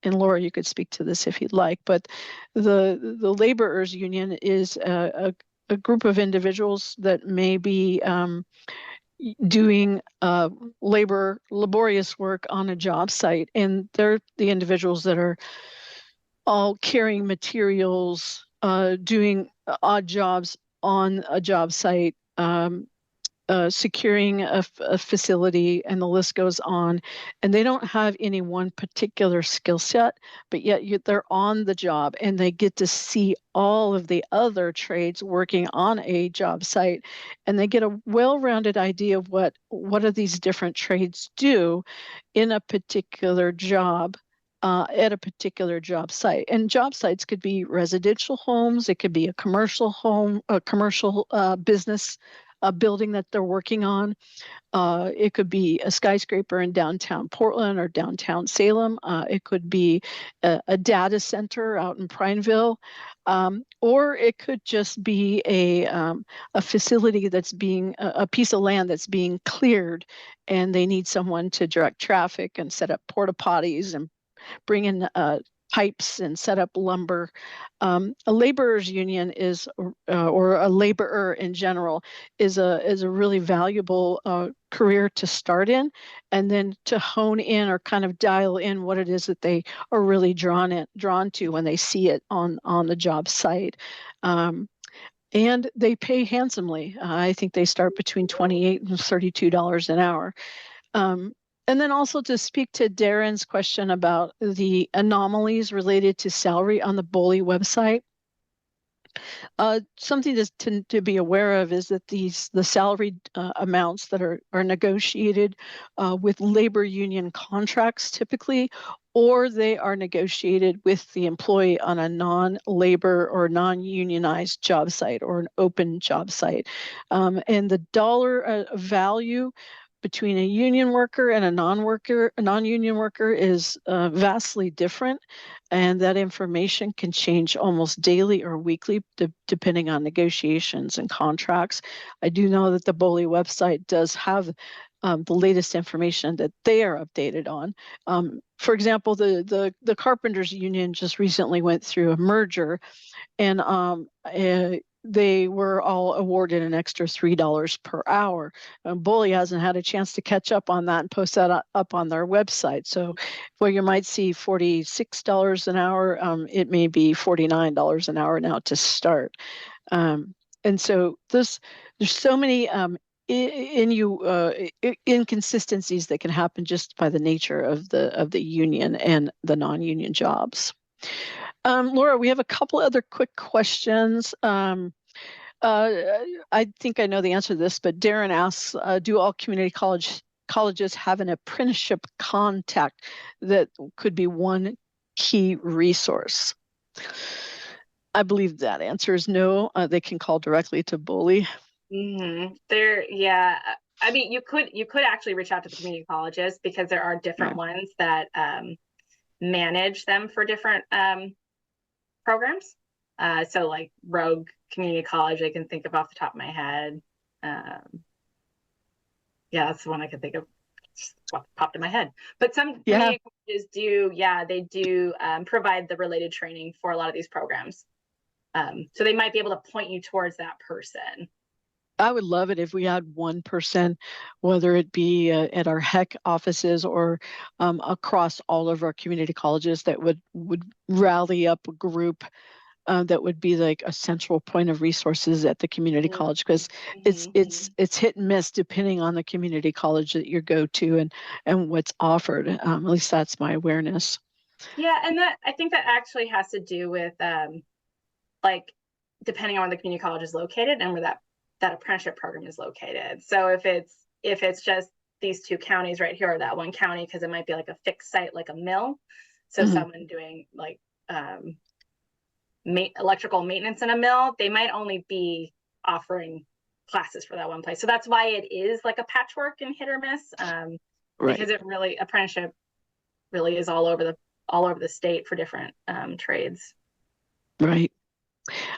And Laura, you could speak to this if you'd like, but the laborers union is a group of individuals that may be doing laborious work on a job site, and they're the individuals that are all carrying materials, doing odd jobs on a job site, securing a facility, and the list goes on. And they don't have any one particular skill set, but yet they're on the job and they get to see all of the other trades working on a job site, and they get a well-rounded idea of what do these different trades do in a particular job. At a particular job site. And job sites could be residential homes, it could be a commercial home, a commercial business building that they're working on. It could be a skyscraper in downtown Portland or downtown Salem. It could be a data center out in Prineville, or it could just be a facility that's being a piece of land that's being cleared, and they need someone to direct traffic and set up porta potties and bring in pipes and set up lumber. A laborers union is, or a laborer in general, is a really valuable career to start in, and then to hone in or kind of dial in what it is that they are really drawn to when they see it on the job site. And they pay handsomely. I think they start between $28 and $32 an hour. And then also to speak to Darren's question about the anomalies related to salary on the BOLI website. Something to be aware of is that the salary amounts that are negotiated with labor union contracts typically, or they are negotiated with the employee on a non-labor or non-unionized job site or an open job site. And the dollar value between a union worker and a non-union worker is vastly different. And that information can change almost daily or weekly, depending on negotiations and contracts. I do know that the BOLI website does have the latest information that they are updated on. For example, the Carpenters Union just recently went through a merger, and they were all awarded an extra $3 per hour. BOLI hasn't had a chance to catch up on that and post that up on their website. So where you might see $46 an hour, it may be $49 an hour now to start. And so there's so many inconsistencies that can happen just by the nature of the union and the non-union jobs. Laura, we have a couple other quick questions. I think I know the answer to this, but Darren asks, do all community colleges have an apprenticeship contact that could be one key resource? I believe that answer is no. They can call directly to BOLI. Yeah. I mean, you could actually reach out to the community colleges, because there are different ones that manage them for different programs. So like Rogue Community College, I can think of off the top of my head. Yeah, that's the one I can think of. Just popped in my head. But some community colleges do, they do provide the related training for a lot of these programs. So they might be able to point you towards that person. I would love it if we had one person, whether it be at our HEC offices or across all of our community colleges, that would rally up a group that would be like a central point of resources at the community college, because it's hit and miss depending on the community college that you go to and what's offered. At least that's my awareness. Yeah, and that I think that actually has to do with like depending on where the community college is located and where that apprenticeship program is located. So if it's just these two counties right here, or that one county, because it might be like a fixed site, like a mill. So someone doing like electrical maintenance in a mill, they might only be offering classes for that one place. So that's why it is like a patchwork and hit or miss, because it really, apprenticeship really is all over the state for different trades. Right.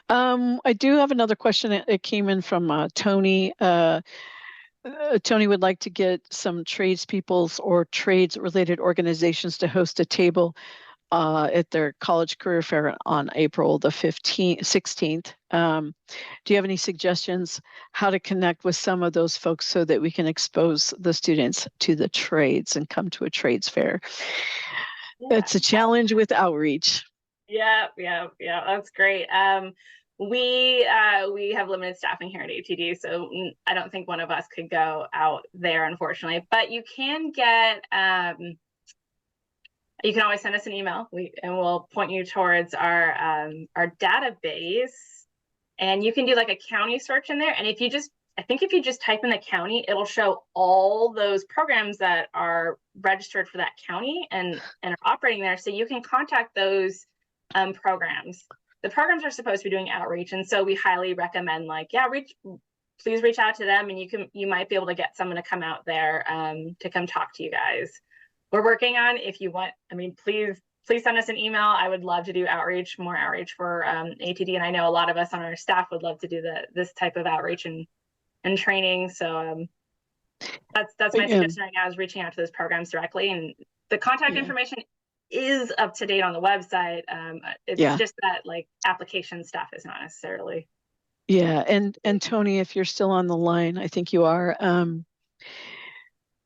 I do have another question. It came in from Tony. Tony would like to get some tradespeople's or trades-related organizations to host a table at their college career fair on April the 16th. Do you have any suggestions how to connect with some of those folks so that we can expose the students to the trades and come to a trades fair? It's a challenge with outreach. Yeah, that's great. We have limited staffing here at ATD, so I don't think one of us could go out there, unfortunately. But you can get, you can always send us an email, and we'll point you towards our database, and you can do like a county search in there. And if you just type in the county, it'll show all those programs that are registered for that county and are operating there. So you can contact those programs. The programs are supposed to be doing outreach, and so we highly recommend please reach out to them, and you might be able to get someone to come out there to come talk to you guys. We're working on, if you want, please send us an email. I would love to do more outreach for ATD, and I know a lot of us on our staff would love to do this type of outreach and training. So that's my suggestion right now, is reaching out to those programs directly, and the contact information is up to date on the website. It's just that like application stuff is not necessarily. Yeah, and Tony, if you're still on the line, I think you are.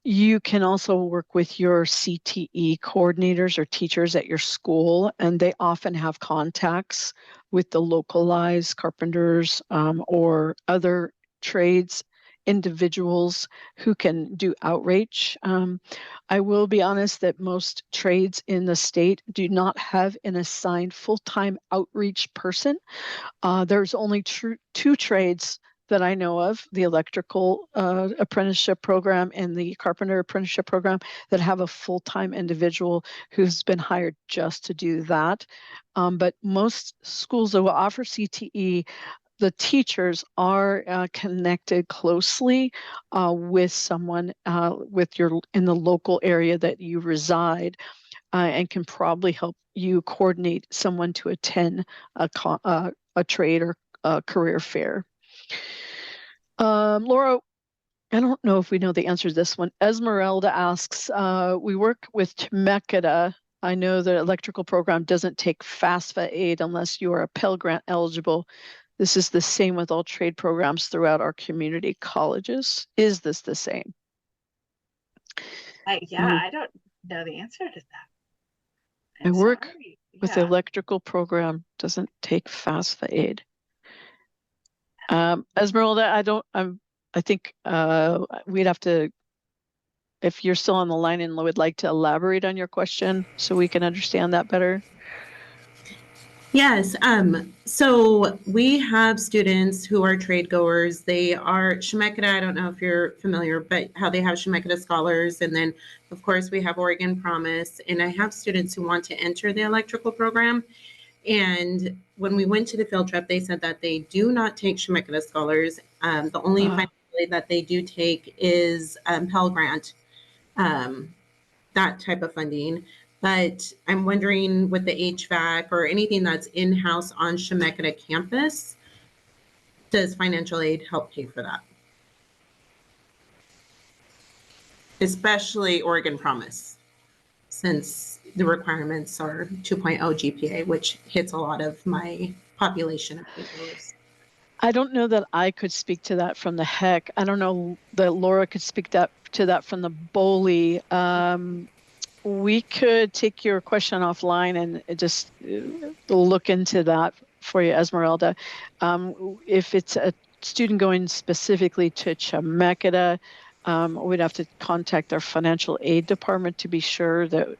You can also work with your CTE coordinators or teachers at your school, and they often have contacts with the localized carpenters or other trades individuals who can do outreach. I will be honest that most trades in the state do not have an assigned full-time outreach person. There's only two trades that I know of, the electrical apprenticeship program and the carpenter apprenticeship program, that have a full-time individual who's been hired just to do that. But most schools that will offer CTE, the teachers are connected closely with someone in the local area that you reside, and can probably help you coordinate someone to attend a trade or a career fair. Laura, I don't know if we know the answer to this one. Esmeralda asks, we work with Chemeketa. I know the electrical program doesn't take FAFSA aid unless you are a Pell Grant eligible. This is the same with all trade programs throughout our community colleges. Is this the same? Yeah, I don't know the answer to that. I work sorry. with the Yeah. electrical program, doesn't take FAFSA aid. Esmeralda, I think we'd have to, if you're still on the line and would like to elaborate on your question so we can understand that better. Yes. So we have students who are trade goers. They are Chemeketa. I don't know if you're familiar, but how they have Chemeketa scholars. And then, of course, we have Oregon Promise. And I have students who want to enter the electrical program. And when we went to the field trip, they said that they do not take Chemeketa scholars. The only financial aid that they do take is Pell Grant, that type of funding. But I'm wondering with the HVAC or anything that's in-house on Chemeketa campus, does financial aid help pay for that? Especially Oregon Promise, since the requirements are 2.0 GPA, which hits a lot of my population of people. I don't know that I could speak to that from the HEC. I don't know that Laura could speak to that from the BOLI. We could take your question offline and just look into that for you, Esmeralda. If it's a student going specifically to Chemeketa, we'd have to contact our financial aid department to be sure that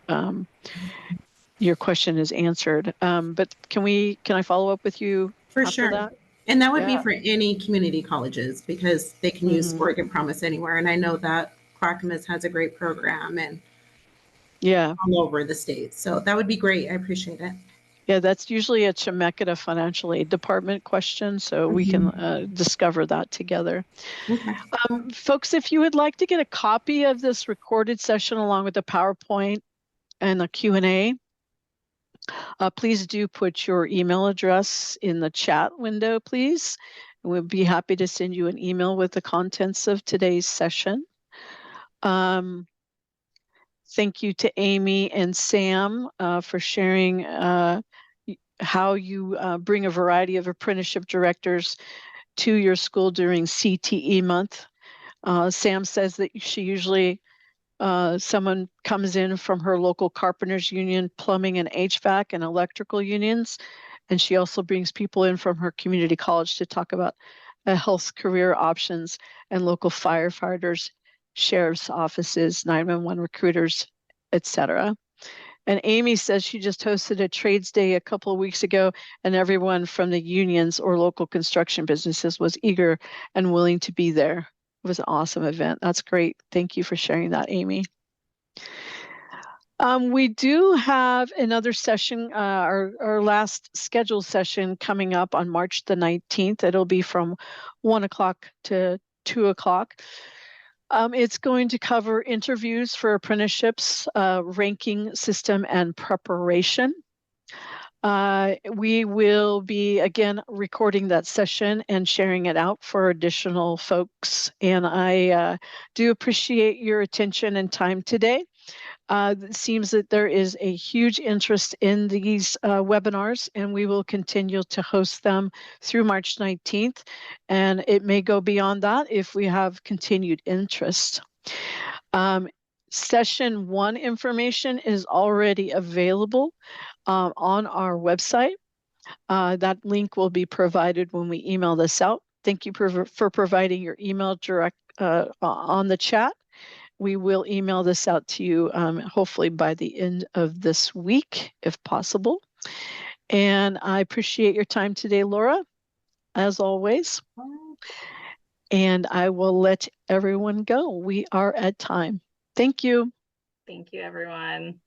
your question is answered. But can I follow up with you for after sure? That? And that would be for any community colleges because they can use Mhm. Oregon Promise anywhere. And I know that Clackamas has a great program and all over the state. So that would be great. I appreciate it. Yeah, that's usually a Chemeketa financial aid department question, so we can discover that together. Okay. Folks, if you would like to get a copy of this recorded session along with the PowerPoint and the Q&A, please do put your email address in the chat window, please. And we'll be happy to send you an email with the contents of today's session. Thank you to Amy and Sam for sharing how you bring a variety of apprenticeship directors to your school during CTE month. Sam says that she usually, someone comes in from her local carpenters union, plumbing and HVAC and electrical unions. And she also brings people in from her community college to talk about health career options and local firefighters, sheriff's offices, 911 recruiters, etc. And Amy says she just hosted a trades day a couple of weeks ago, and everyone from the unions or local construction businesses was eager and willing to be there. It was an awesome event. That's great. Thank you for sharing that, Amy. We do have another session, our last scheduled session coming up on March the 19th. It'll be from 1 o'clock to 2 o'clock. It's going to cover interviews for apprenticeships, ranking system and preparation. We will be again recording that session and sharing it out for additional folks. And I do appreciate your attention and time today. It seems that there is a huge interest in these webinars, and we will continue to host them through March 19th. And it may go beyond that if we have continued interest. Session 1 information is already available on our website. That link will be provided when we email this out. thank you for providing your email direct on the chat. We will email this out to you hopefully by the end of this week, if possible. And I appreciate your time today, Laura, as always. And I will let everyone go. We are at time. Thank you. Thank you, everyone.